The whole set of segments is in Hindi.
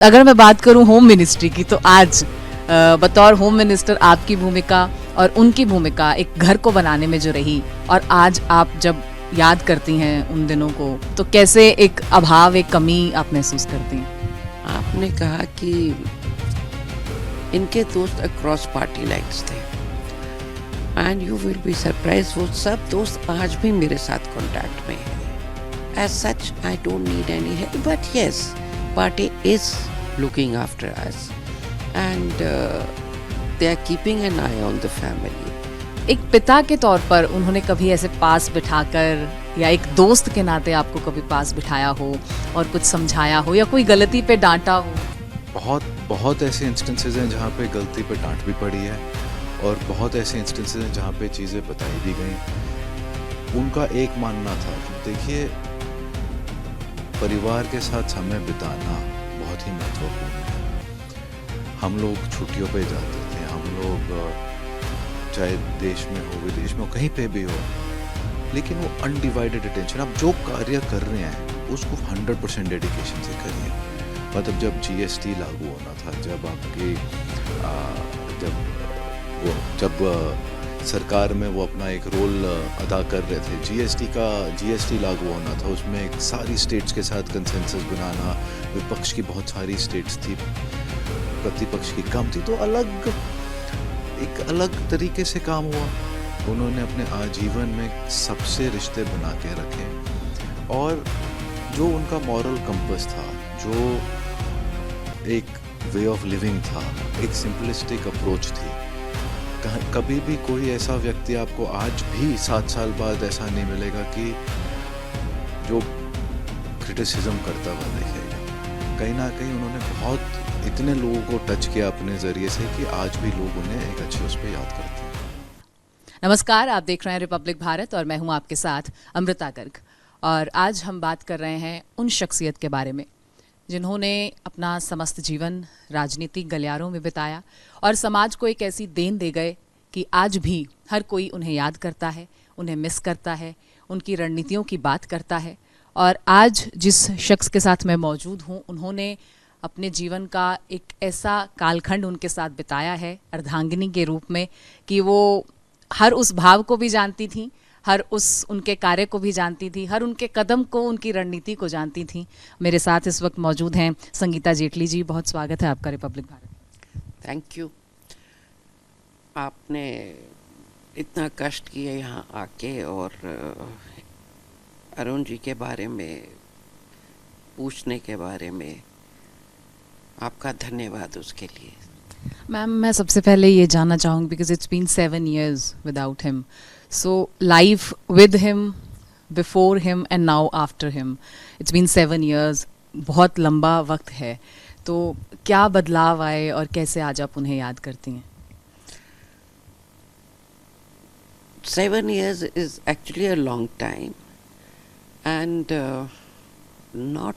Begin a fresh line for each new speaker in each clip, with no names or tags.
अगर मैं बात करूं होम मिनिस्ट्री की, तो आज बतौर होम मिनिस्टर आपकी भूमिका और उनकी भूमिका एक घर को बनाने में जो रही, और आज आप जब याद करती हैं उन दिनों को, तो कैसे एक अभाव, एक कमी आप महसूस करती हैं?
आपने कहा कि इनके दोस्त अक्रॉस पार्टी लाइन्स थे, and you will be surprise वो सब दोस्त आज भी मेरे साथ कांटेक्ट में हैं. As such I don't need any help, but yes, party is looking after us, and they are keeping an eye on the family.
एक पिता के तौर पर उन्होंने कभी ऐसे पास बिठाकर, या एक दोस्त के नाते आपको कभी पास बिठाया हो और कुछ समझाया हो, या कोई गलती पे डांटा हो?
बहुत ऐसे इंस्टेंसेस हैं जहाँ पे गलती पे डांट भी पड़ी है, और बहुत ऐसे इंस्टेंसेस हैं जहाँ पे चीज़ें बताई भी गई. उनका एक मानना था, देखिए, परिवार के साथ समय बिताना बहुत ही महत्वपूर्ण है. हम लोग छुट्टियों पे जाते थे, हम लोग चाहे देश में हो विदेश में हो, कहीं पे भी हो, लेकिन वो अनडिवाइडेड अटेंशन, आप जो कार्य कर रहे हैं उसको 100% डेडिकेशन से करिए. मतलब जब जीएसटी लागू होना था, जब आपकी जब सरकार में वो अपना एक रोल अदा कर रहे थे, जीएसटी लागू होना था, उसमें एक सारी स्टेट्स के साथ कंसेंसस बनाना, विपक्ष की बहुत सारी स्टेट्स थी, प्रतिपक्ष की कम थी, तो एक अलग तरीके से काम हुआ. उन्होंने अपने आजीवन में सबसे रिश्ते बना के रखे, और जो उनका मॉरल कंपस था, जो एक वे ऑफ लिविंग था, एक सिंपलिस्टिक अप्रोच थी. कभी भी कोई ऐसा व्यक्ति आपको आज भी 7 साल बाद ऐसा नहीं मिलेगा कि जो क्रिटिसिज्म करता हुआ दिखेगा. कहीं ना कहीं उन्होंने बहुत इतने लोगों को टच किया अपने जरिए से कि आज भी लोग उन्हें एक अच्छे उस पर याद करते हैं.
नमस्कार, आप देख रहे हैं रिपब्लिक भारत और मैं हूं आपके साथ अमृता गर्ग. और आज हम बात कर रहे हैं उन शख्सियत के बारे में जिन्होंने अपना समस्त जीवन राजनीतिक गलियारों में बिताया और समाज को एक ऐसी देन दे गए कि आज भी हर कोई उन्हें याद करता है, उन्हें मिस करता है, उनकी रणनीतियों की बात करता है. और आज जिस शख्स के साथ मैं मौजूद हूँ, उन्होंने अपने जीवन का एक ऐसा कालखंड उनके साथ बिताया है अर्धांगिनी के रूप में, कि वो हर उस भाव को भी जानती थी, हर उस उनके कार्य को भी जानती थी, हर उनके कदम को, उनकी रणनीति को जानती थी. मेरे साथ इस वक्त मौजूद हैं संगीता जेटली जी. बहुत स्वागत है आपका रिपब्लिक भारत.
Thank you. आपने इतना कष्ट किया यहाँ आके, और अरुण जी के बारे में पूछने के बारे में आपका धन्यवाद उसके लिए.
मैम, मैं सबसे पहले ये जानना चाहूँगी, because it's been 7 years without him, so life with him, before him and now after him, it's been 7 years. बहुत लंबा वक्त है, तो क्या बदलाव आए और कैसे आज आप उन्हें याद करती हैं?
7 years is actually a long time, and not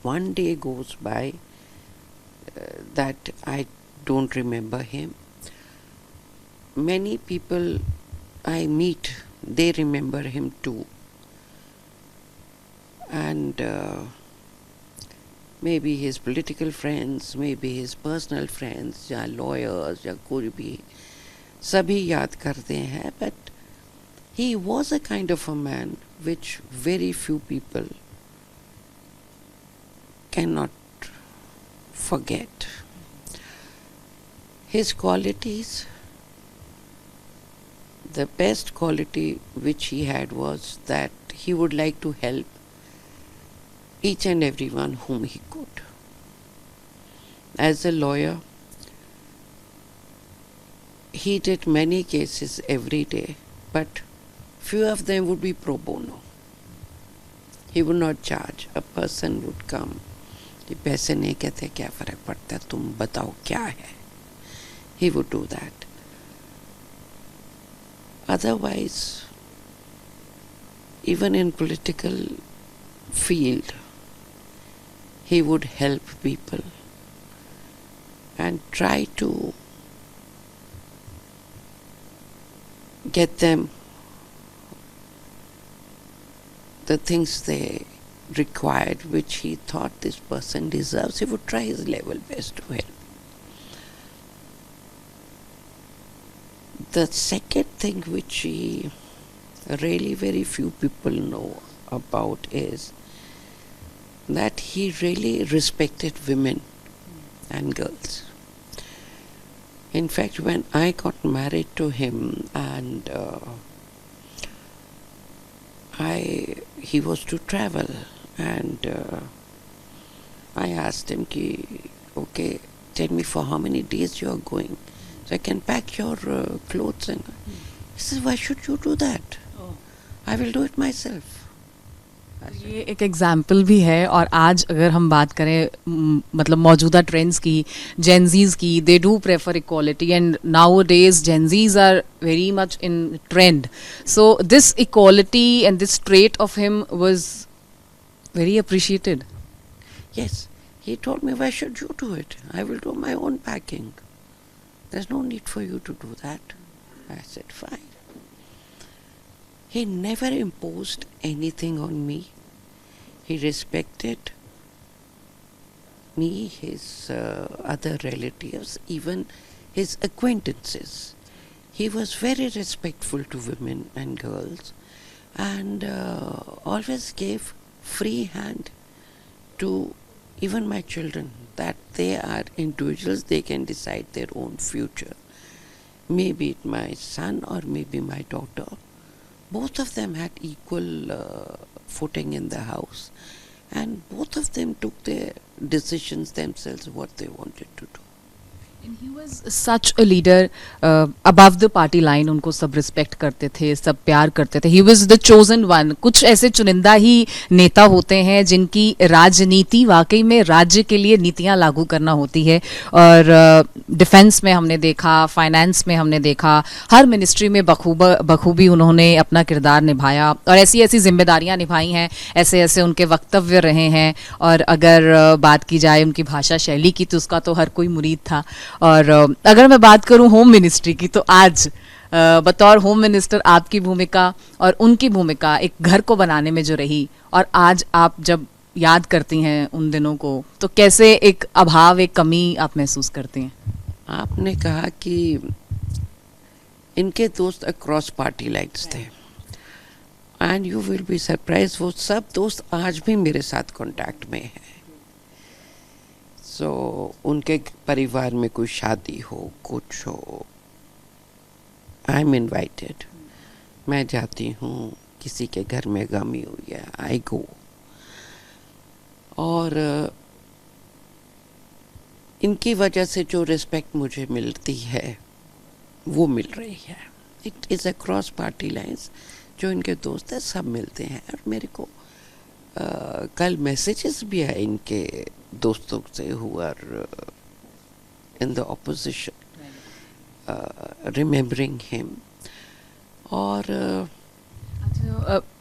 one day goes by that I don't remember him. Many people I meet, they remember him too, and maybe his political friends, maybe his personal friends, या lawyers, या कोई भी, सभी याद करते हैं. But he was a kind of a man which very few people cannot forget. His qualities, the best quality which he had was that he would like to help each and everyone whom he could. As a lawyer, he did many cases every day, but few of them would be pro bono. He would not charge. A person would come, कि पैसे नहीं कहते, क्या फर्क पड़ता है, तुम बताओ क्या है. He would do that. Otherwise, even in political field, he would help people and try to get them the things they required, which he thought this person deserves, he would try his level best to help. The second thing which he really very few people know about is that he really respected women and girls. In fact, when I got married to him and he was to travel, and I asked him ki, okay, tell me for how many days you are going so I can pack your clothes. And he says, why should you do that? I will do it myself.
ये एक एग्जाम्पल भी है। और आज अगर हम बात करें मतलब मौजूदा ट्रेंड्स की, जेनजीज की, they do prefer equality and nowadays Gen Zs are very much in trend. So this equality and this trait of him was very appreciated.
Yes, he told me, why should you do it? I will do my own packing. There's no need for you to do that. I said, fine. He never imposed anything on me. He respected me, his other relatives, even his acquaintances. He was very respectful to women and girls, and always gave free hand to even my children, that they are individuals, they can decide their own future. Maybe it my son or maybe my daughter. Both of them had equal footing in the house, and both of them took their decisions themselves what they wanted to do.
And he was such a leader, above the party line उनको सब रिस्पेक्ट करते थे, सब प्यार करते थे। He was the chosen one। कुछ ऐसे चुनिंदा ही नेता होते हैं जिनकी राजनीति वाकई में राज्य के लिए नीतियां लागू करना होती है। और डिफेंस में हमने देखा, फाइनेंस में हमने देखा, हर मिनिस्ट्री में बखूबी उन्होंने अपना किरदार निभाया और ऐसी ऐसी जिम्मेदारियां निभाई हैं, ऐसे ऐसे उनके वक्तव्य रहे हैं। और अगर बात की जाए उनकी भाषा शैली की तो उसका तो हर कोई मुरीद था। और अगर मैं बात करूं होम मिनिस्ट्री की, तो आज बतौर होम मिनिस्टर आपकी भूमिका और उनकी भूमिका एक घर को बनाने में जो रही, और आज आप जब याद करती हैं उन दिनों को, तो कैसे एक अभाव, एक कमी आप महसूस करती हैं?
आपने कहा कि इनके दोस्त अक्रॉस पार्टी लाइन्स थे, and you will be surprise, वो सब दोस्त आज भी मेरे साथ कांटेक्ट में हैं। सो उनके परिवार में कोई शादी हो, कुछ हो, आई एम इन्वाइटेड, मैं जाती हूँ। किसी के घर में गमी हुई है, आई गो। और इनकी वजह से जो रिस्पेक्ट मुझे मिलती है वो मिल रही है। It is across party lines. जो इनके दोस्त हैं सब मिलते हैं। और मेरे को कल मैसेजेस भी आए इनके दोस्तों से who are in the opposition, remembering him. और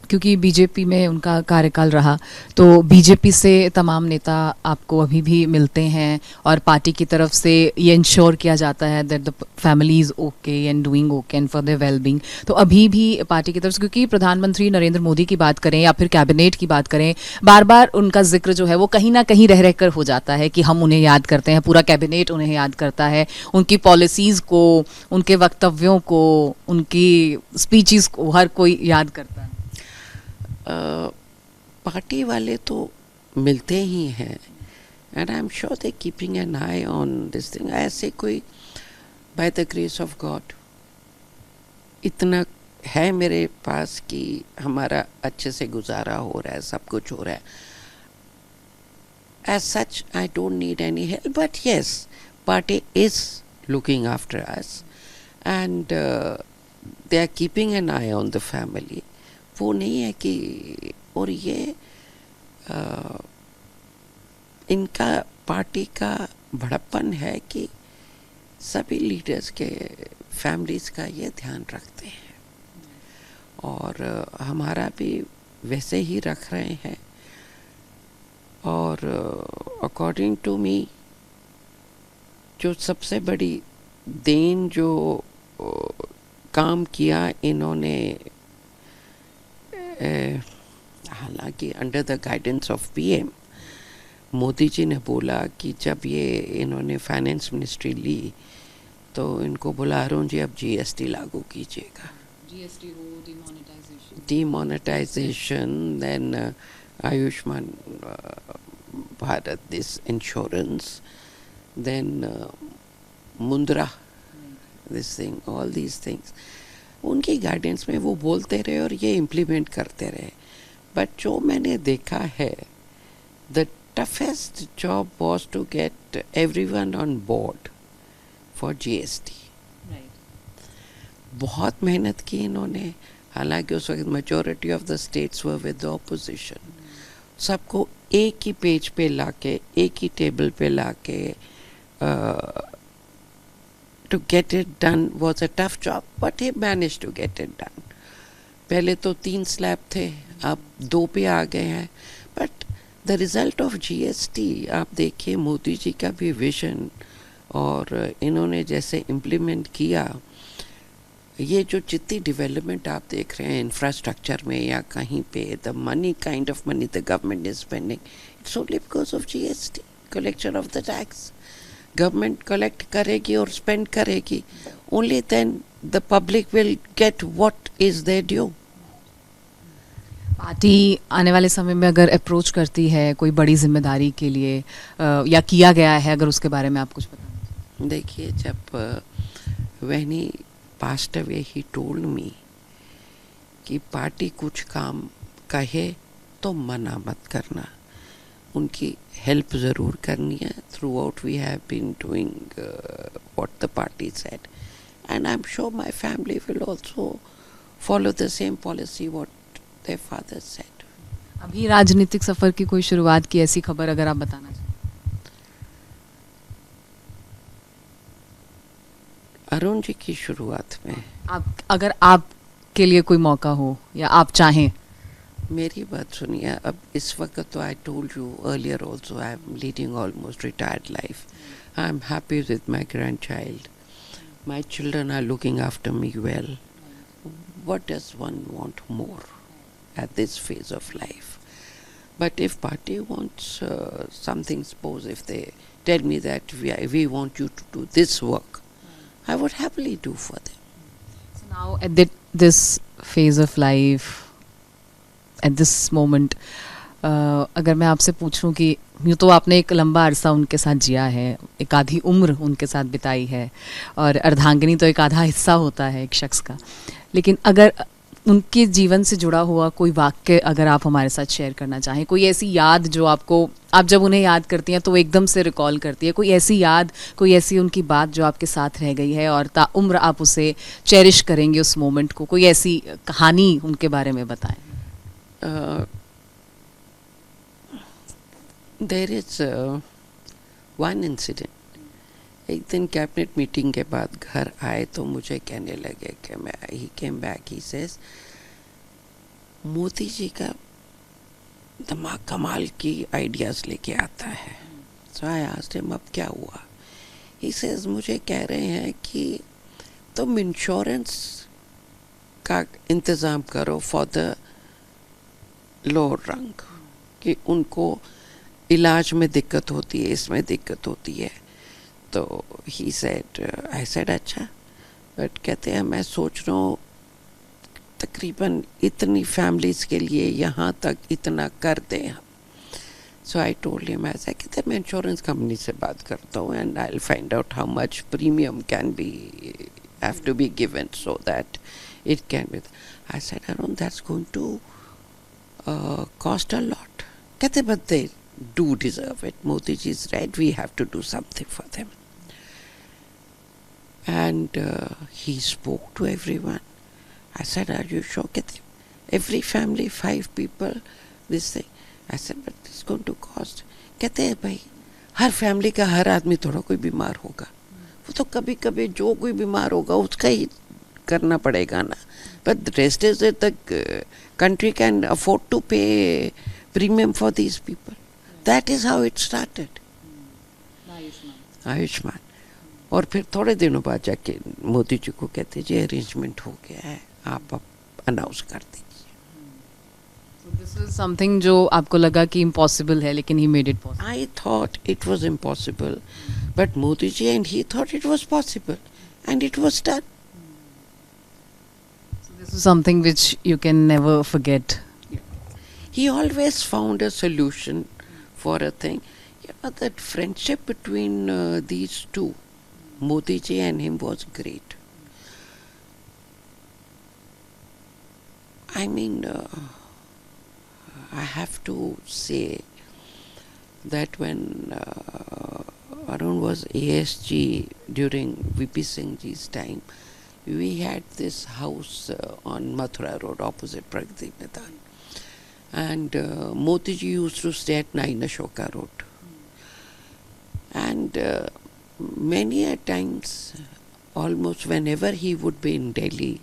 क्योंकि बीजेपी में उनका कार्यकाल रहा, तो बीजेपी से तमाम नेता आपको अभी भी मिलते हैं और पार्टी की तरफ से ये इंश्योर किया जाता है that the family is okay and doing okay and for their well being. तो अभी भी पार्टी की तरफ से, क्योंकि प्रधानमंत्री नरेंद्र मोदी की बात करें या फिर कैबिनेट की बात करें, बार बार उनका जिक्र जो है वो कहीं ना कहीं रह कर हो जाता है कि हम उन्हें याद करते हैं, पूरा कैबिनेट उन्हें याद करता है, उनकी पॉलिसीज़ को, उनके वक्तव्यों को, उनकी स्पीचेस को हर कोई याद करता है।
पार्टी वाले तो मिलते ही हैं, and I am sure they keeping an eye on this thing. ऐसे कोई by the grace of God इतना है मेरे पास कि हमारा अच्छे से गुजारा हो रहा है, सब कुछ हो रहा है। As such I don't need any help, but yes, party is looking after us and they are keeping an eye on the family. वो नहीं है कि, और ये इनका पार्टी का बड़प्पन है कि सभी लीडर्स के फैमिलीज़ का ये ध्यान रखते हैं, और हमारा भी वैसे ही रख रहे हैं। और अकॉर्डिंग टू मी जो सबसे बड़ी देन जो काम किया इन्होंने हालांकि under the guidance of PM Modi ji ने बोला कि जब ये इन्होंने फाइनेंस मिनिस्ट्री ली तो इनको बोला अरुण जी अब जीएसटी लागू कीजिएगा,
जीएसटी हो, demonetisation,
demonetization, then Ayushman Bharat, this insurance, then Mundra, this thing, all these things. उनकी गाइडेंस में वो बोलते रहे और ये इम्प्लीमेंट करते रहे. बट जो मैंने देखा है, the toughest job was to get everyone on board for GST. बहुत मेहनत की इन्होंने. हालांकि उस वक्त majority of the states were with the opposition. सबको एक ही पेज पे लाके, एक ही टेबल पे लाके to get it done was a tough job, but he manage to get it done. पहले तो 3 स्लैब थे, अब 2 पे आ गए हैं. But the result of GST आप देखिए, मोदी जी का भी विजन और इन्होंने जैसे इम्प्लीमेंट किया, ये जो जितनी डेवलपमेंट आप देख रहे हैं इंफ्रास्ट्रक्चर में या कहीं पे, the money kind of money the government is spending, it's only because of GST, collection of the tax. Government collect करेगी और स्पेंड करेगी, only then the public will get what is their due.
Party आने वाले समय में अगर अप्रोच करती है कोई बड़ी जिम्मेदारी के लिए या किया गया है, अगर उसके बारे में आप कुछ बताएं.
देखिए, जब वहनी passed away, he told me कि पार्टी कुछ काम कहे तो मना मत करना, उनकी हेल्प ज़रूर करनी है. Throughout we have been doing what the party said, and I am sure my family will also follow the same policy what their father said.
अभी राजनीतिक सफर की कोई शुरुआत की ऐसी खबर अगर आप बताना चाहें.
अरुण जी की शुरुआत में
आप, अगर आपके लिए कोई मौका हो या आप चाहें.
मेरी बात सुनिए. अब इस वक्त तो I told you earlier also, I am leading almost retired life. I am happy with my grand child. My children are looking after me well. what does one want more at this phase of life? But if party wants something, suppose if they tell me that we want you to do this work, I would happily do for them.
So now at this phase of life, at this moment, अगर मैं आपसे पूछूं कि यूँ तो आपने एक लंबा अरसा उनके साथ जिया है, एक आधी उम्र उनके साथ बिताई है, और अर्धांगिनी तो एक आधा हिस्सा होता है एक शख्स का, लेकिन अगर उनके जीवन से जुड़ा हुआ कोई वाक्य अगर आप हमारे साथ शेयर करना चाहें, कोई ऐसी याद जो आपको, आप जब उन्हें याद करती हैं तो वो एकदम से रिकॉल करती है, कोई ऐसी याद, कोई ऐसी उनकी बात जो आपके साथ रह गई है और ताउम्र आप उसे चेरिश करेंगे उस मोमेंट को, कोई ऐसी कहानी उनके बारे में बताएं.
There is one incident. एक दिन कैबिनेट मीटिंग के बाद घर आए तो मुझे कहने लगे कि मैं, he came back, he says, Modi ji का दिमाग कमाल की आइडियाज़ लेके आता है. So I asked him, अब क्या हुआ? He says, मुझे कह रहे हैं कि तुम इंश्योरेंस का इंतज़ाम करो फॉर द लोअर रंग, कि उनको इलाज में दिक्कत होती है, इसमें दिक्कत होती है. तो ही सेड, आई सेड अच्छा, बट कहते हैं मैं सोच रहा हूँ तकरीबन इतनी फैमिलीज़ के लिए यहाँ तक इतना कर दें हम. सो आई टोल्ड हिम, ऐसा कहते मैं इंश्योरेंस कंपनी से बात करता हूँ and I will find out how much premium can be have to be given so that it can be. I said Arun, that's going to cost a lot. कहते but they do deserve it. Modi ji is right. We have to do something for them. And he spoke to everyone. I said, are you sure? Every family, 5 people, this thing. I said, but it's going to cost. कहते हैं भाई, हर फैमिली का हर आदमी थोड़ा कोई बीमार होगा, वो तो कभी कभी जो कोई बीमार होगा उसका ही करना पड़ेगा ना. But the rest is that the country can afford to pay premium for these people. That is how it started. Ayushman. और फिर थोड़े दिनों बाद जाके मोदी जी को कहते जी अरेंजमेंट हो गया है, आप अब अनाउंस कर दीजिए.
दिस इज समथिंग जो आपको लगा कि इम्पॉसिबल है, लेकिन he made it possible.
I thought it was impossible, but Modi ji and he thought it was possible, and it was done.
This is something which you can never forget.
He always found a solution for a thing. That friendship between these two, Modi ji and him, was great. I mean, I have to say that when Arun was ASG during VP Singh ji's time, we had this house on Mathura Road opposite Pragati Maidan. And Modi ji used to stay at 9 Ashoka Road. And many a times, almost whenever he would be in Delhi,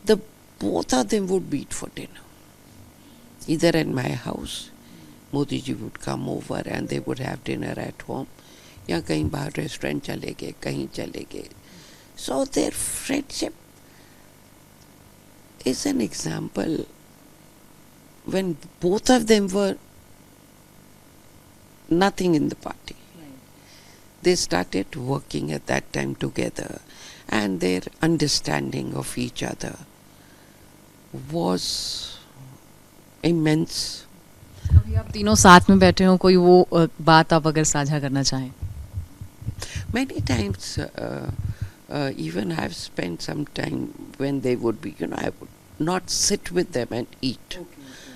the both of them would meet for dinner. Either at my house, Modi ji would come over and they would have dinner at home. या कहीं बाहर रेस्टोरेंट चले गए, कहीं चले गए. So their friendship is an example when both of them were nothing in the party. They started working at that time together, and their understanding of each other was immense.
अभी आप तीनों साथ में बैठे हो, कोई वो बात आप अगर साझा करना चाहें.
Many times, even I've spent some time when they would be, I would not sit with them and eat.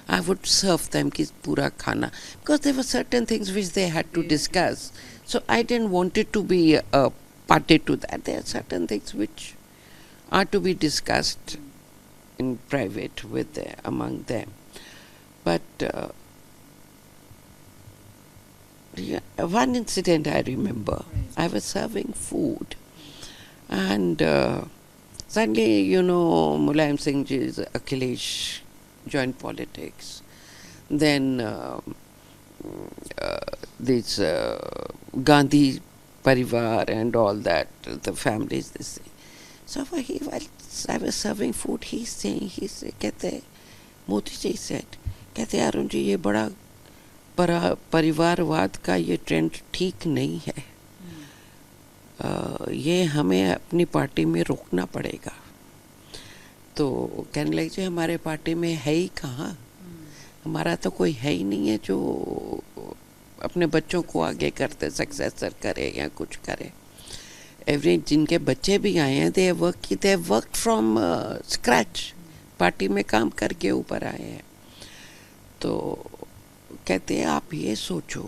I would serve them ki pura khana, because there were certain things which they had to discuss. So I didn't want it to be a party to that. There are certain things which are to be discussed in private with among them. But one incident I remember. I was serving food, and suddenly, Mulayam Singh ji's Akhilesh joined politics. Then this Gandhi Parivar and all that, the families, they say. So while I was serving food, he said, कहते, Modi ji said, कहते अरुण जी ये बड़ा परिवारवाद का ये ट्रेंड ठीक नहीं है. ये हमें अपनी पार्टी में रोकना पड़ेगा. तो कहने लगे जी हमारे पार्टी में है ही कहाँ, हमारा तो कोई है ही नहीं है जो अपने बच्चों को आगे करते सक्सेसर करे या कुछ करे. एवरी जिनके बच्चे भी आए हैं, they work from scratch, party में काम करके ऊपर आए हैं. तो कहते हैं आप ये सोचो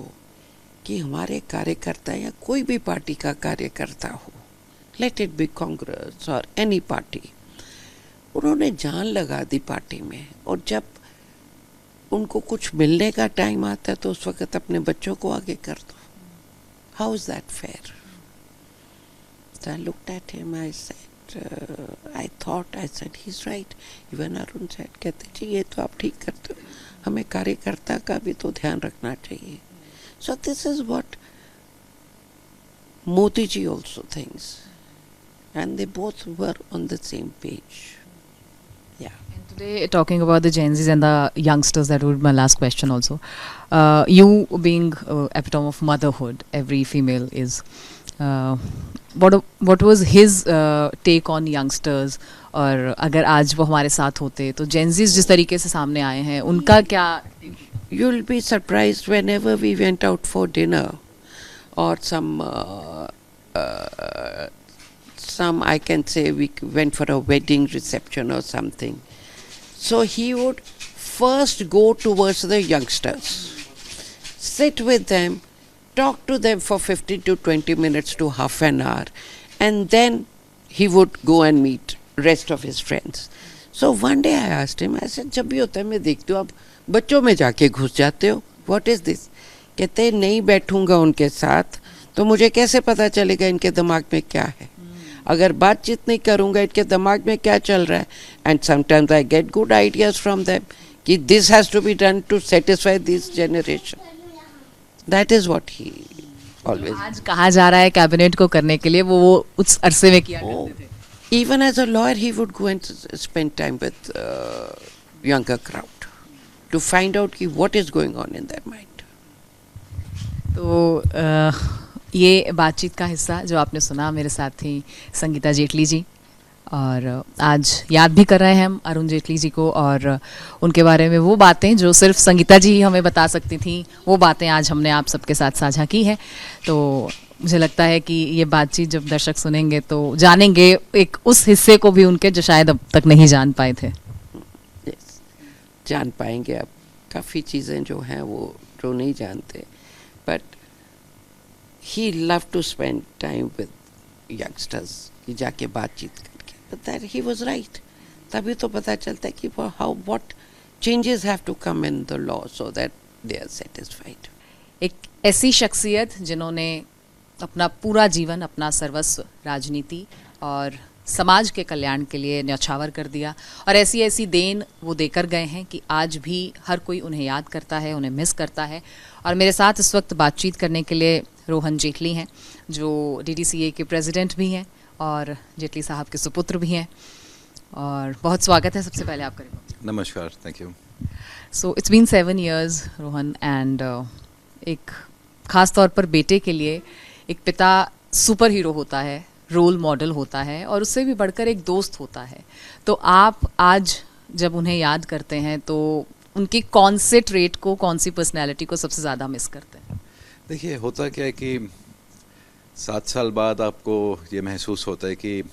कि हमारे कार्यकर्ता या कोई भी पार्टी का कार्यकर्ता हो, लेट इट बी कांग्रेस और एनी पार्टी, उन्होंने जान लगा दी पार्टी में, और जब उनको कुछ मिलने का टाइम आता है तो उस वक्त अपने बच्चों को आगे कर दो. How is that fair? So I looked at him, I said, he's right. Even Arun said, कहते जी ये तो आप ठीक करते हो, हमें कार्यकर्ता का भी तो ध्यान रखना चाहिए. So this is what Modi ji also thinks, and they both were on the same page. Yeah.
And today, talking about the Gen Zs and the youngsters, that would be my last question also. You being epitome of motherhood, every female is. What was his take on youngsters? और अगर आज वो हमारे साथ होते तो Gen Zs जिस तरीके से सामने आए हैं, उनका क्या?
You'll be surprised whenever we went out for dinner or some I can say we went for a wedding reception or something. So he would first go towards the youngsters, sit with them, talk to them for 15 to 20 minutes to half an hour, and then he would go and meet rest of his friends. So one day I asked him, I said, जब भी होता है मैं देखती हूँ आप बच्चों में जाके घुस जाते हो, what is this? कहते नहीं बैठूंगा उनके साथ तो मुझे कैसे पता चलेगा इनके दिमाग में क्या है. अगर बातचीत नहीं करूंगा इनके दिमाग में क्या चल रहा है. And sometimes I get good ideas from them कि this has to be done to satisfy this generation. That is what he always.
आज कहा जा रहा है कैबिनेट को करने के लिए वो उस अरसे में किया करते थे.
Even as a lawyer, he would go and spend time with younger crowd. to find out ki what is going on in their mind.
तो ये बातचीत का हिस्सा जो आपने सुना, मेरे साथ थी संगीता जेटली जी, और आज याद भी कर रहे हैं हम अरुण जेटली जी को, और उनके बारे में वो बातें जो सिर्फ संगीता जी ही हमें बता सकती थी, वो बातें आज हमने आप सबके साथ साझा की हैं। तो मुझे लगता है कि ये बातचीत जब दर्शक सुनेंगे तो जानेंगे एक उस हिस्से को भी उनके जो शायद अब तक नहीं जान पाए थे।
Yes, जान पाएंगे अब काफ़ी चीज़ें जो हैं वो जो नहीं जानते, but he love to spend time with youngsters कि जाके बातचीत करके, but that he was right. तभी तो पता चलता है कि how what changes have to come in the law so that they are satisfied.
एक ऐसी शख्सियत जिन्होंने अपना पूरा जीवन, अपना सर्वस्व राजनीति और समाज के कल्याण के लिए न्यौछावर कर दिया, और ऐसी ऐसी देन वो देकर गए हैं कि आज भी हर कोई उन्हें याद करता है, उन्हें मिस करता है। और मेरे साथ इस वक्त बातचीत करने के लिए रोहन जेटली हैं, जो DDCA के प्रेसिडेंट भी हैं और जेटली साहब के सुपुत्र भी हैं। और बहुत स्वागत है सबसे पहले आपका।
नमस्कार, thank you.
So it's been 7 years Rohan, and एक ख़ास तौर पर बेटे के लिए एक पिता सुपर हीरो होता है, रोल मॉडल होता है, और उससे भी बढ़कर एक दोस्त होता है। तो आप आज जब उन्हें याद करते हैं तो उनकी कौन से ट्रेट को, कौन सी पर्सनैलिटी को सबसे ज़्यादा मिस करते हैं?
देखिए, होता क्या है कि 7 साल बाद आपको ये महसूस होता है कि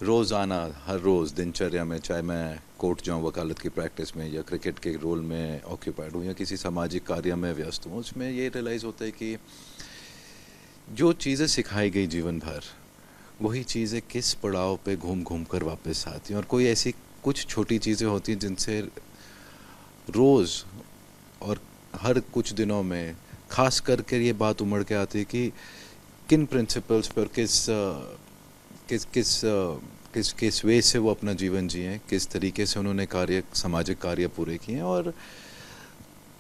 रोज़ाना, हर रोज़ दिनचर्या में, चाहे मैं कोर्ट जाऊँ वकालत की प्रैक्टिस में, या क्रिकेट के रोल में ऑक्यूपाइड हूँ, या किसी सामाजिक कार्य में व्यस्त हूँ, उसमें ये रियलाइज़ होता है कि जो चीज़ें सिखाई गई जीवन भर, वही चीज़ें किस पड़ाव पे घूम घूम कर वापस आती हैं। और कोई ऐसी कुछ छोटी चीज़ें होती हैं जिनसे रोज़ और हर कुछ दिनों में खास करके ये बात उमड़ के आती है कि किन प्रिंसिपल्स पर किस वे से वो अपना जीवन जिए, किस तरीके से उन्होंने सामाजिक कार्य पूरे किए, और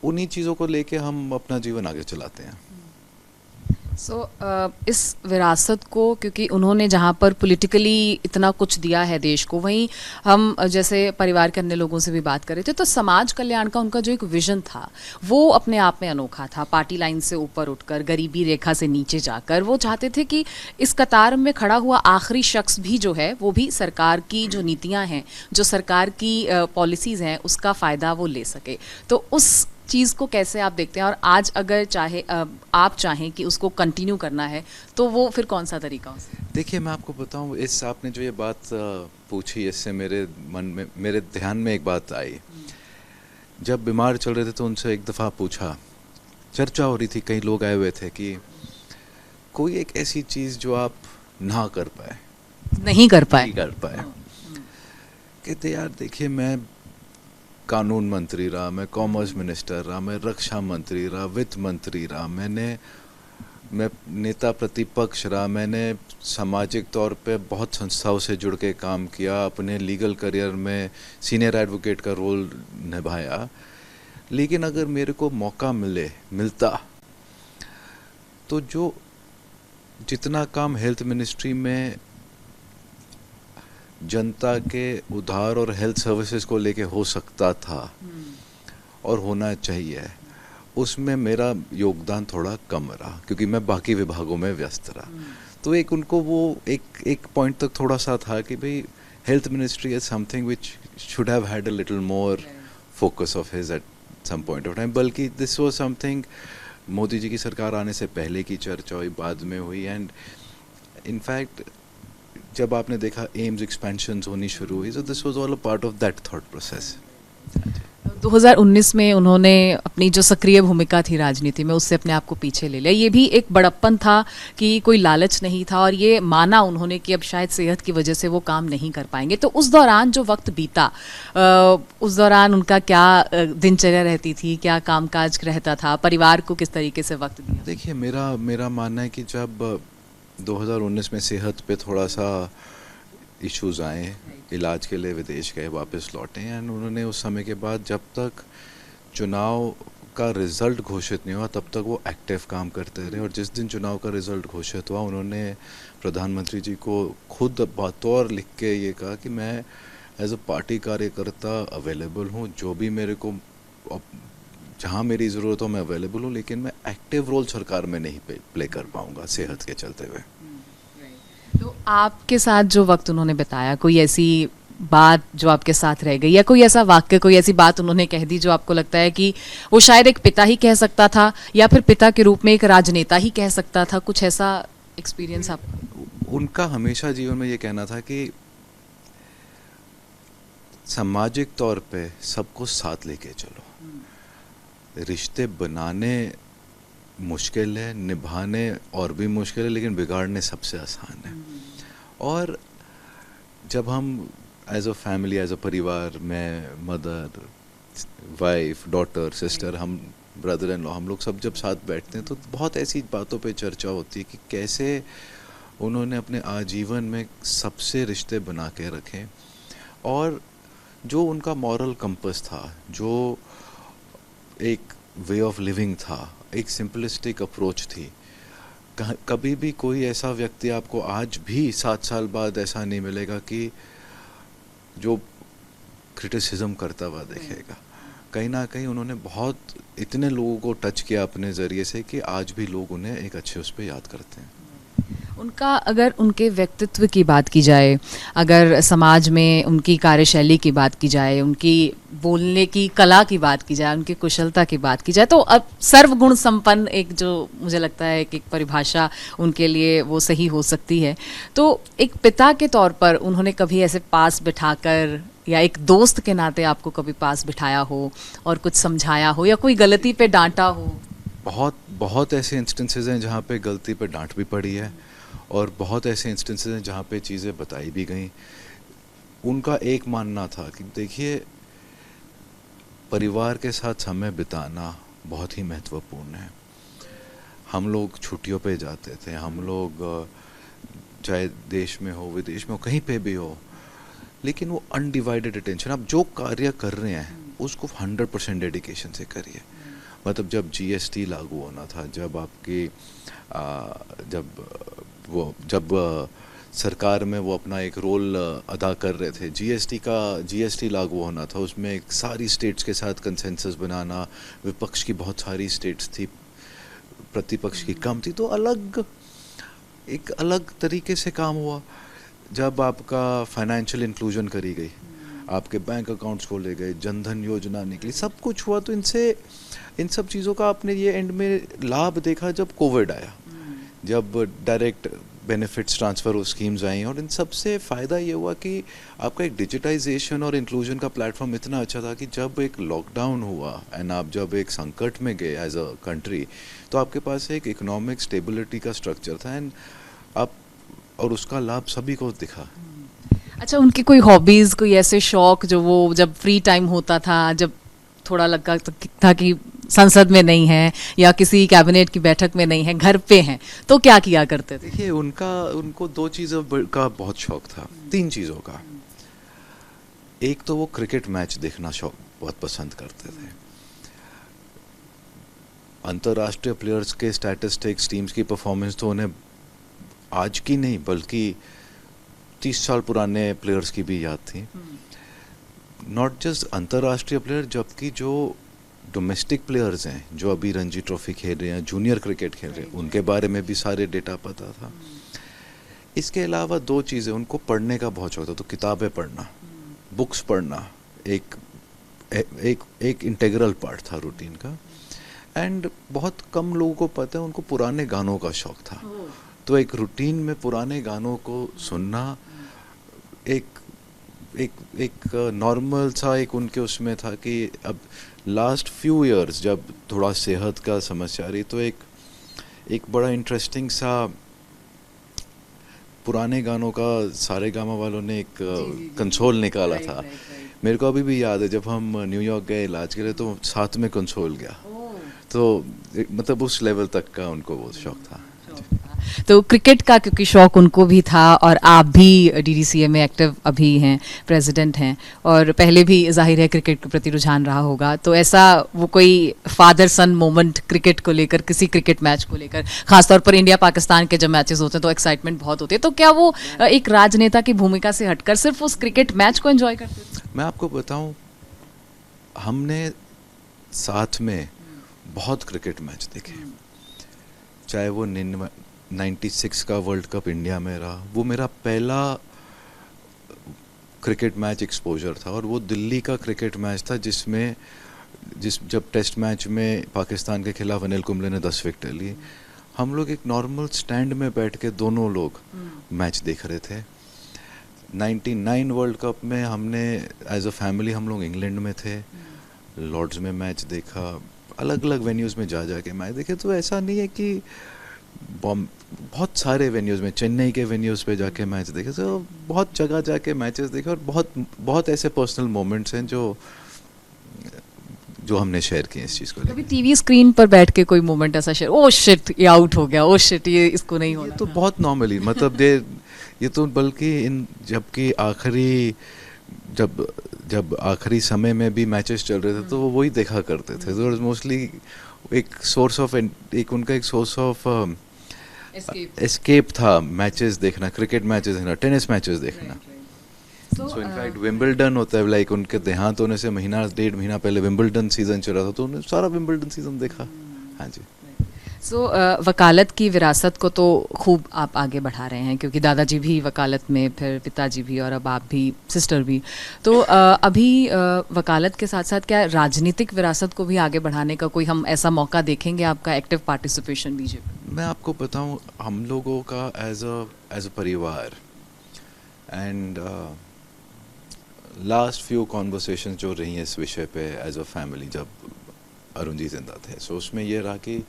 उन्हीं चीज़ों को लेके हम अपना जीवन आगे चलाते हैं।
इस विरासत को, क्योंकि उन्होंने जहाँ पर पॉलिटिकली इतना कुछ दिया है देश को, वहीं हम जैसे परिवार के अन्य लोगों से भी बात कर रहे थे, तो समाज कल्याण का उनका जो एक विजन था वो अपने आप में अनोखा था। पार्टी लाइन से ऊपर उठकर, गरीबी रेखा से नीचे जाकर वो चाहते थे कि इस कतार में खड़ा हुआ आखिरी शख्स भी जो है वो भी सरकार की जो नीतियाँ हैं, जो सरकार की पॉलिसीज़ हैं, उसका फ़ायदा वो ले सके। तो उस चीज़ को कैसे आप देखते हैं, और आज अगर आप चाहें कि उसको कंटिन्यू करना है तो वो फिर कौन सा तरीका हो?
देखिए, मैं आपको बताऊं, इस आपने जो ये बात पूछी, इससे मेरे मन में, मेरे ध्यान में एक बात आई। जब बीमार चल रहे थे तो उनसे एक दफ़ा पूछा, चर्चा हो रही थी, कई लोग आए हुए थे, कि कोई एक ऐसी चीज़ जो आप नहीं कर पाए। कहते यार देखिए, मैं कानून मंत्री रहा, मैं कॉमर्स मिनिस्टर रहा, मैं रक्षा मंत्री रहा, वित्त मंत्री रहा, मैं नेता प्रतिपक्ष रहा, मैंने सामाजिक तौर पे बहुत संस्थाओं से जुड़ के काम किया, अपने लीगल करियर में सीनियर एडवोकेट का रोल निभाया। लेकिन अगर मेरे को मौका मिलता तो जो जितना काम हेल्थ मिनिस्ट्री में जनता के उधार और हेल्थ सर्विसेज को लेके हो सकता था और होना चाहिए, उसमें मेरा योगदान थोड़ा कम रहा, क्योंकि मैं बाकी विभागों में व्यस्त रहा। तो एक उनको वो एक पॉइंट तक थोड़ा सा था कि भाई health ministry is something which should have had a little more focus of his at some point of time. बल्कि this was something Modi ji की सरकार आने से पहले की चर्चा हुई, बाद में हुई, एंड इनफैक्ट जब आपने देखा एम्स एक्सपेंशंस होनी शुरू हुई, so this was all a part of that thought process।
2019 में उन्होंने अपनी जो सक्रिय भूमिका थी राजनीति में, उससे अपने आप को पीछे ले लिया। ये भी एक बड़प्पन था कि कोई लालच नहीं था, और ये माना उन्होंने कि अब शायद सेहत की वजह से वो काम नहीं कर पाएंगे। तो उस दौरान जो वक्त बीता, उस दौरान उनका क्या दिनचर्या रहती थी, क्या कामकाज रहता था, परिवार को किस तरीके से वक्त दिया?
देखिए, मेरा मानना है कि जब 2019 में सेहत पे थोड़ा सा इश्यूज आए, इलाज के लिए विदेश गए, वापस लौटे, एंड उन्होंने उस समय के बाद जब तक चुनाव का रिज़ल्ट घोषित नहीं हुआ तब तक वो एक्टिव काम करते रहे। और जिस दिन चुनाव का रिज़ल्ट घोषित हुआ, उन्होंने प्रधानमंत्री जी को खुद बतौर लिख के ये कहा कि मैं एज अ पार्टी कार्यकर्ता अवेलेबल हूँ, जो भी मेरे को जहाँ मेरी ज़रूरत हो मैं अवेलेबल हूँ, लेकिन मैं एक्टिव रोल सरकार में नहीं प्ले कर पाऊँगा सेहत के चलते हुए।
तो आपके साथ जो वक्त उन्होंने बिताया, कोई ऐसी बात जो आपके साथ रह गई, या कोई ऐसा वाक्य, कोई ऐसी बात उन्होंने कह दी जो आपको लगता है कि वो शायद एक पिता ही कह सकता था, या फिर पिता के रूप में एक राजनेता ही कह सकता था? कुछ ऐसा एक्सपीरियंस आप?
उनका हमेशा जीवन में ये कहना था कि सामाजिक तौर पे सबको साथ लेके चलो। रिश्ते बनाने मुश्किल है, निभाने और भी मुश्किल है, लेकिन बिगाड़ने सबसे आसान है। और जब हम as a family, as a परिवार में मदर, वाइफ, डॉटर, सिस्टर, हम ब्रदर इन लॉ, हम लोग सब जब साथ बैठते हैं तो बहुत ऐसी बातों पे चर्चा होती है कि कैसे उन्होंने अपने आजीवन में सबसे रिश्ते बना के रखे, और जो उनका मॉरल कंपस था, जो एक वे ऑफ लिविंग था, एक सिंपलिस्टिक अप्रोच थी। कभी भी कोई ऐसा व्यक्ति आपको आज भी 7 साल बाद ऐसा नहीं मिलेगा कि जो क्रिटिसिज्म करता हुआ दिखेगा। कहीं ना कहीं उन्होंने बहुत इतने लोगों को टच किया अपने ज़रिए से कि आज भी लोग उन्हें एक अच्छे उस पर याद करते हैं।
उनका, अगर उनके व्यक्तित्व की बात की जाए, अगर समाज में उनकी कार्यशैली की बात की जाए, उनकी बोलने की कला की बात की जाए, उनकी कुशलता की बात की जाए, तो अब सर्वगुण संपन्न एक, जो मुझे लगता है कि एक परिभाषा उनके लिए वो सही हो सकती है। तो एक पिता के तौर पर उन्होंने कभी ऐसे पास बिठाकर, या एक दोस्त के नाते आपको कभी पास बिठाया हो और कुछ समझाया हो, या कोई गलती पे डांटा हो?
बहुत ऐसे इंस्टेंसेस हैं जहाँ पे गलती पे डांट भी पड़ी है, और बहुत ऐसे इंस्टेंसेस हैं जहाँ पे चीज़ें बताई भी गई। उनका एक मानना था कि देखिए, परिवार के साथ समय बिताना बहुत ही महत्वपूर्ण है। हम लोग छुट्टियों पे जाते थे, हम लोग चाहे देश में हो, विदेश में हो, कहीं पे भी हो, लेकिन वो अनडिवाइडेड अटेंशन, आप जो कार्य कर रहे हैं उसको 100% डेडिकेशन से करिए। मतलब जब जीएसटी लागू होना था, जब आपकी जब सरकार में वो अपना एक रोल अदा कर रहे थे, जीएसटी लागू होना था, उसमें एक सारी स्टेट्स के साथ कंसेंसस बनाना, विपक्ष की बहुत सारी स्टेट्स थी, प्रतिपक्ष की कम थी, तो एक अलग तरीके से काम हुआ। जब आपका फाइनेंशियल इंक्लूजन करी गई, आपके बैंक अकाउंट्स खोले गए, जनधन योजना निकली, सब कुछ हुआ, तो इन सब चीज़ों का आपने ये एंड में लाभ देखा जब कोविड आया, जब डायरेक्ट बेनिफिट्स ट्रांसफ़र और स्कीम्स आई, और इन सब से फ़ायदा ये हुआ कि आपका एक डिजिटाइजेशन और इंक्लूजन का प्लेटफॉर्म इतना अच्छा था कि जब एक लॉकडाउन हुआ एंड आप जब एक संकट में गए एज अ कंट्री, तो आपके पास एक इकोनॉमिक स्टेबिलिटी का स्ट्रक्चर था, एंड आप, और उसका लाभ सभी को दिखा।
अच्छा, उनकी कोई हॉबीज़, कोई ऐसे शौक जो वो जब फ्री टाइम होता था, जब थोड़ा लगा था कि संसद में नहीं है या किसी कैबिनेट की बैठक में नहीं है, घर पे हैं, तो क्या किया करते थे?
देखिए, उनको 2 चीज़ों का बहुत शौक था, 3 चीज़ों का। एक तो वो क्रिकेट मैच देखना शौक बहुत पसंद करते थे। अंतर्राष्ट्रीय प्लेयर्स के स्टैटिस्टिक्स, टीम्स की परफॉर्मेंस तो उन्हें आज की नहीं बल्कि 30 साल पुराने प्लेयर्स की भी याद थी। नॉट जस्ट अंतर्राष्ट्रीय प्लेयर, जबकि जो डोमेस्टिक प्लेयर्स हैं जो अभी रणजी ट्रॉफी खेल रहे हैं, जूनियर क्रिकेट खेल रहे हैं, उनके बारे में भी सारे डेटा पता था। इसके अलावा 2 चीज़ें, उनको पढ़ने का बहुत शौक था, तो किताबें पढ़ना, बुक्स पढ़ना एक इंटेग्रल पार्ट था रूटीन का। एंड बहुत कम लोगों को पता है, उनको पुराने गानों का शौक था, तो एक रूटीन में पुराने गानों को सुनना एक नॉर्मल सा एक उनके उसमें था कि अब लास्ट फ्यू इयर्स जब थोड़ा सेहत का समस्या रही, तो एक बड़ा इंटरेस्टिंग सा पुराने गानों का सारेगामा वालों ने एक कंसोल निकाला था। मेरे को अभी भी याद है, जब हम न्यूयॉर्क गए इलाज के लिए, तो साथ में कंसोल गया, तो मतलब उस लेवल तक का उनको वो शौक था।
तो क्रिकेट का क्योंकि शौक उनको भी था, और आप भी डीडीसीए में एक्टिव अभी हैं, प्रेसिडेंट हैं, और पहले भी जाहिर है क्रिकेट के प्रति रुझान रहा होगा, तो ऐसा वो कोई फादर सन मोमेंट क्रिकेट को लेकर, किसी क्रिकेट मैच को लेकर, खासतौर पर इंडिया पाकिस्तान के जब मैचेस होते हैं तो एक्साइटमेंट बहुत होती है, तो क्या वो एक राजनेता की भूमिका से हटकर सिर्फ उस क्रिकेट मैच को एंजॉय करते थे?
मैं आपको बताऊं, हमने साथ में बहुत क्रिकेट मैच देखे, चाहे वो 96 का वर्ल्ड कप इंडिया में रहा, वो मेरा पहला क्रिकेट मैच एक्सपोजर था। और वो दिल्ली का क्रिकेट मैच था जब टेस्ट मैच में पाकिस्तान के खिलाफ अनिल कुंबले ने 10 विकेट ली। हम लोग एक नॉर्मल स्टैंड में बैठ के दोनों लोग मैच देख रहे थे। 99 वर्ल्ड कप में हमने एज अ फैमिली हम लोग इंग्लैंड में थे, लॉर्ड्स में मैच देखा, अलग अलग वेन्यूज़ में जा के मैच देखे। तो ऐसा नहीं है कि बहुत सारे वेन्यूज़ में, चेन्नई के वेन्यूज़ पे जाके मैच देखे, तो बहुत जगह जाके मैचेस देखे। और बहुत ऐसे पर्सनल मोमेंट्स हैं जो हमने शेयर किए इस चीज़ को लेकर।
कभी टीवी स्क्रीन पर बैठ के कोई मोमेंट ऐसा शेयर, ओ शिट ये आउट हो गया, ओ शिट ये इसको नहीं होना
ये तो
था।
बहुत नॉर्मली, मतलब ये तो बल्कि जबकि जब आखिरी समय में भी मैचेस चल रहे थे तो वो वही देखा करते थे। तो मोस्टली उनका एक सोर्स ऑफ एस्केप था मैचेस देखना, क्रिकेट मैचेस देखना, टेनिस मैचेस देखना। सो इनफैक्ट विंबलडन होता है, लाइक उनके देहांत होने से महीना 1.5 महीना पहले विंबलडन सीजन चल रहा था, तो उन्होंने सारा विंबलडन सीजन देखा। हाँ जी।
सो वकालत की विरासत को तो खूब आप आगे बढ़ा रहे हैं, क्योंकि दादाजी भी वकालत में, फिर पिताजी भी, और अब आप भी, सिस्टर भी। तो अभी वकालत के साथ साथ क्या राजनीतिक विरासत को भी आगे बढ़ाने का कोई हम ऐसा मौका देखेंगे, आपका एक्टिव पार्टिसिपेशन बीजेपी?
मैं आपको बताऊं, हम लोगों का एज अ परिवार एंड लास्ट फ्यू कॉन्वर्सेशन जो रही हैं इस विषय पे एज अ फैमिली, जब अरुण जी जिंदा थे, सो उसमें ये रहा कि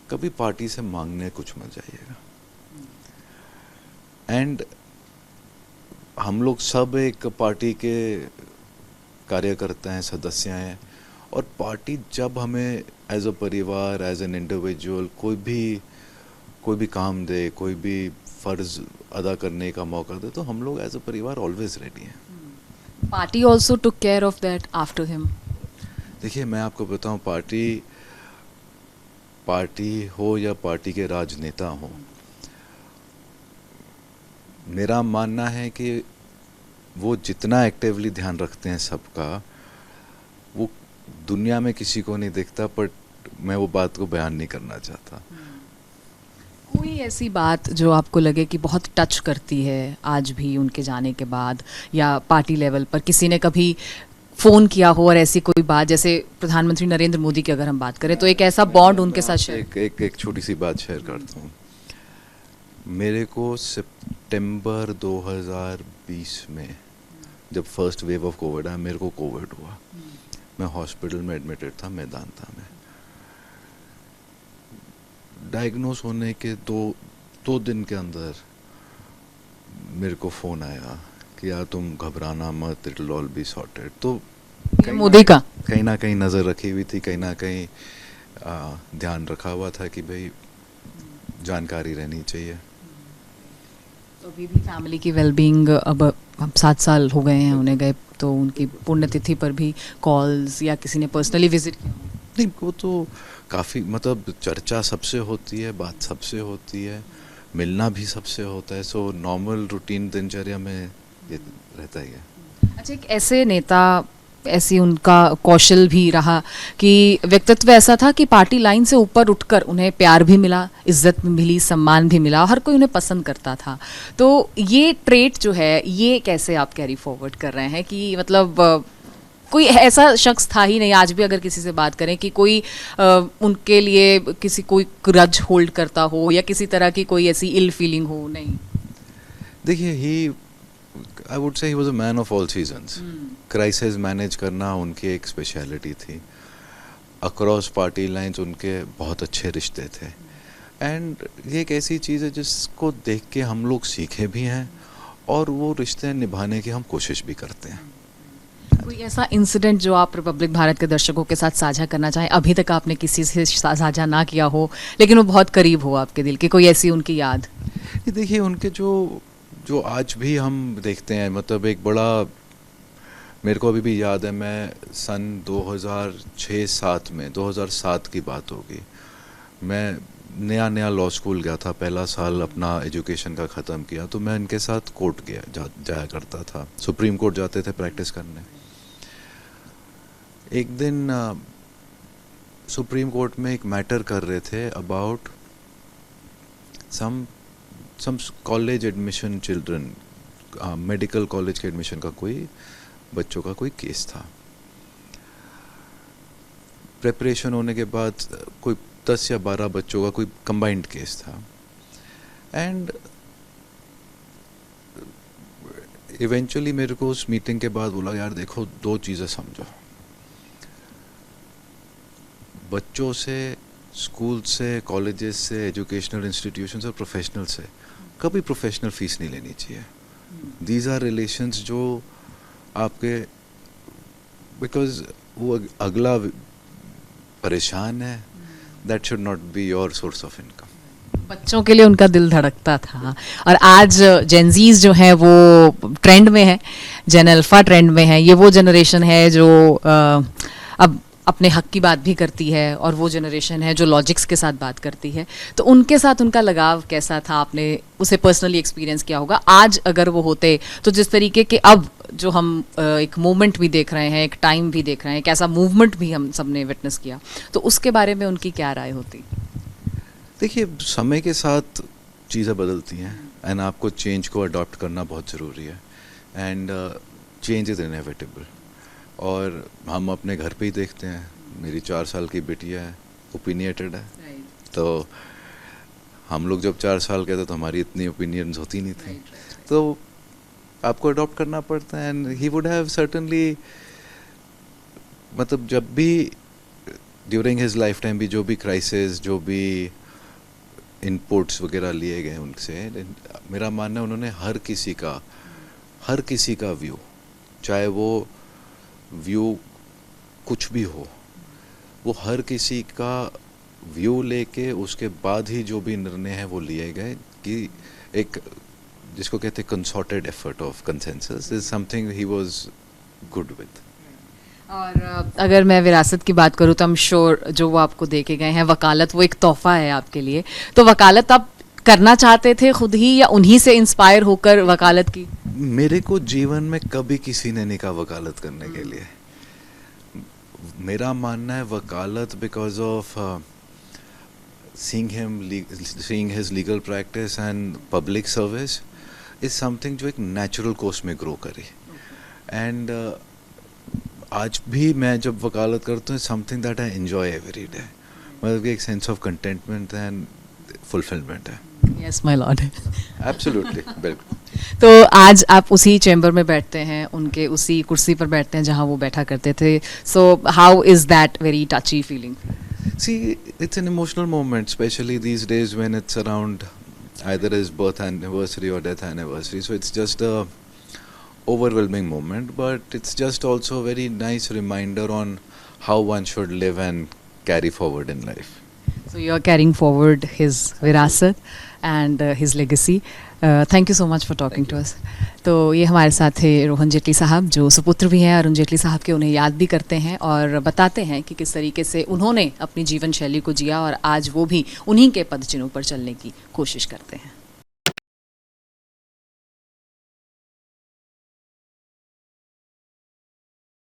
कभी पार्टी से मांगने कुछ मत जाइएगा। एंड हम लोग सब एक पार्टी के कार्यकर्ता हैं, सदस्य हैं, और पार्टी जब हमें एज अ परिवार, एज एन इंडिविजुअल कोई भी काम दे, कोई भी फर्ज अदा करने का मौका दे, तो हम लोग एज अ परिवार ऑलवेज रेडी हैं।
Party also took care of that after him?
देखिए, मैं आपको बताऊं, पार्टी हो या पार्टी के राजनेता हो, मेरा मानना है कि वो जितना एक्टिवली ध्यान रखते हैं सबका, वो दुनिया में किसी को नहीं दिखता। बट मैं वो बात को बयान नहीं करना चाहता।
कोई ऐसी बात जो आपको लगे कि बहुत टच करती है आज भी उनके जाने के बाद, या पार्टी लेवल पर किसी ने कभी फ़ोन किया हो, और ऐसी कोई बात, जैसे प्रधानमंत्री नरेंद्र मोदी की अगर हम बात करें, तो एक ऐसा बॉन्ड उनके साथ शेयर?
एक छोटी सी बात शेयर करता हूँ। मेरे को सितंबर 2020 में जब फर्स्ट वेव ऑफ कोविड आया, मेरे को कोविड हुआ। मैं हॉस्पिटल में एडमिटेड था, मेदांता में। डायग्नोस होने के दो दिन के अंदर मेरे को फ़ोन आया कि यार तुम घबराना मत, it will all be sorted. तो
मोदी का
कहीं ना कहीं नज़र रखी हुई थी, कहीं ना कहीं ध्यान रखा हुआ था कि भाई जानकारी रहनी चाहिए।
तो अभी भी फैमिली की वेलबींग, अब 7 साल हो गए हैं उन्हें गए, तो उनकी पुण्यतिथि पर भी कॉल्स या किसी ने पर्सनली विजिट किया?
नहीं, वो तो काफ़ी, मतलब चर्चा सबसे होती है, बात सबसे होती है, मिलना भी सबसे होता है। सो नॉर्मल रूटीन दिनचर्या में ये रहता ही है।
अच्छा, एक ऐसे नेता, ऐसी उनका कौशल भी रहा कि व्यक्तित्व ऐसा था कि पार्टी लाइन से ऊपर उठकर उन्हें प्यार भी मिला, इज्जत भी मिली, सम्मान भी मिला, हर कोई उन्हें पसंद करता था। तो ये ट्रेट जो है, ये कैसे आप कैरी फॉरवर्ड कर रहे हैं कि मतलब कोई ऐसा शख्स था ही नहीं, आज भी अगर किसी से बात करें, कि कोई उनके लिए कोई ग्रज होल्ड करता हो या किसी तरह की कोई ऐसी इल फीलिंग हो? नहीं।
देखिए, I would say he was a man of all seasons. Crisis manage करना उनकी एक स्पेशलिटी थी। अक्रॉस पार्टी लाइंस उनके बहुत अच्छे रिश्ते थे। एंड ये एक ऐसी चीज़ है जिसको देख के हम लोग सीखे भी हैं, और वो रिश्ते निभाने की हम कोशिश भी करते हैं।
कोई ऐसा इंसिडेंट जो आप रिपब्लिक भारत के दर्शकों के साथ साझा करना चाहें, अभी तक आपने किसी से साझा ना किया हो लेकिन वो बहुत करीब हो आपके दिल की, कोई ऐसी उनकी याद?
देखिए, उनके जो आज भी हम देखते हैं, मतलब एक बड़ा, मेरे को अभी भी याद है, मैं सन 2007 की बात होगी, मैं नया लॉ स्कूल गया था, पहला साल अपना एजुकेशन का ख़त्म किया, तो मैं इनके साथ कोर्ट जाया करता था, सुप्रीम कोर्ट जाते थे प्रैक्टिस करने। एक दिन सुप्रीम कोर्ट में एक मैटर कर रहे थे about some college admission children, medical college के एडमिशन का कोई बच्चों का कोई केस था। प्रिपरेशन होने के बाद कोई 10 या 12 बच्चों का कोई कंबाइंड केस था। एंड इवेंचुअली मेरे को उस मीटिंग के बाद बोला, यार देखो 2 चीज़ें समझो, बच्चों से, स्कूल से, कॉलेजेस से, एजुकेशनल इंस्टीट्यूशन और प्रोफेशनल से कभी प्रोफेशनल फीस नहीं लेनी चाहिए। दीज आर रिलेशंस जो आपके, बिकॉज वो अगला परेशान है, that should not be your source of income.
बच्चों के लिए उनका दिल धड़कता था। और आज जेनजीज जो है वो ट्रेंड में है, जेन अल्फा ट्रेंड में है। ये वो जनरेशन है जो अब अपने हक की बात भी करती है, और वो जनरेशन है जो लॉजिक्स के साथ बात करती है। तो उनके साथ उनका लगाव कैसा था, आपने उसे पर्सनली एक्सपीरियंस किया होगा। आज अगर वो होते तो जिस तरीके के अब जो हम एक मोमेंट भी देख रहे हैं, एक टाइम भी देख रहे हैं, एक ऐसा मूवमेंट भी हम सब ने विटनेस किया, तो उसके बारे में उनकी क्या राय होती?
देखिए, समय के साथ चीज़ें बदलती हैं एंड आपको चेंज को अडॉप्ट करना बहुत ज़रूरी है। And change is inevitable. और हम अपने घर पे ही देखते हैं, मेरी 4 साल की बेटियाँ है, ओपिनियटेड है। तो हम लोग जब 4 साल के थे तो हमारी इतनी ओपिनियंस होती नहीं थी। तो आपको अडॉप्ट करना पड़ता है। And he would have certainly, मतलब जब भी ड्यूरिंग हिज लाइफ टाइम भी जो भी क्राइसिस, जो भी इनपुट्स वगैरह लिए गए उनसे, मेरा मानना है उन्होंने हर किसी का व्यू, चाहे वो व्यू कुछ भी हो, वो हर किसी का व्यू लेके उसके बाद ही जो भी निर्णय है वो लिए गए, कि एक जिसको कहते हैं concerted effort of consensus is something he was good with.
और अगर मैं विरासत की बात करूँ तो आई एम श्योर जो वो आपको दे के गए हैं, वकालत वो एक तोहफा है आपके लिए। तो वकालत आप करना चाहते थे खुद ही, या उन्हीं से इंस्पायर होकर वकालत की?
मेरे को जीवन में कभी किसी ने नहीं कहा वकालत करने के लिए। मेरा मानना है वकालत because of seeing his legal practice and public service is something जो एक नेचुरल कोर्स में ग्रो करे। एंड आज भी मैं जब वकालत करता हूँ, something that I enjoy every day, मतलब कि एक sense of contentment and fulfilment है।
Yes my lord.
एब्सोल्युटली, बिल्कुल।
तो आज आप उसी चैम्बर में बैठते हैं, उनके उसी कुर्सी पर बैठते हैं जहां वो बैठा करते थे। So how is that very टची feeling?
See, it's an emotional moment, especially these days when it's around either his birth anniversary or death anniversary. So it's just a overwhelming moment, but it's just also a very nice reminder on how one should live and carry forward in life.
So you are carrying forward his virasat and his legacy. Thank you so much for talking to us. तो ये हमारे साथ थे रोहन जेटली साहब, जो सुपुत्र भी हैं अरुण जेटली साहब के। उन्हें याद भी करते हैं और बताते हैं कि किस तरीके से उन्होंने अपनी जीवन शैली को जिया, और आज वो भी उन्हीं के पद चिन्हों पर चलने की कोशिश करते हैं।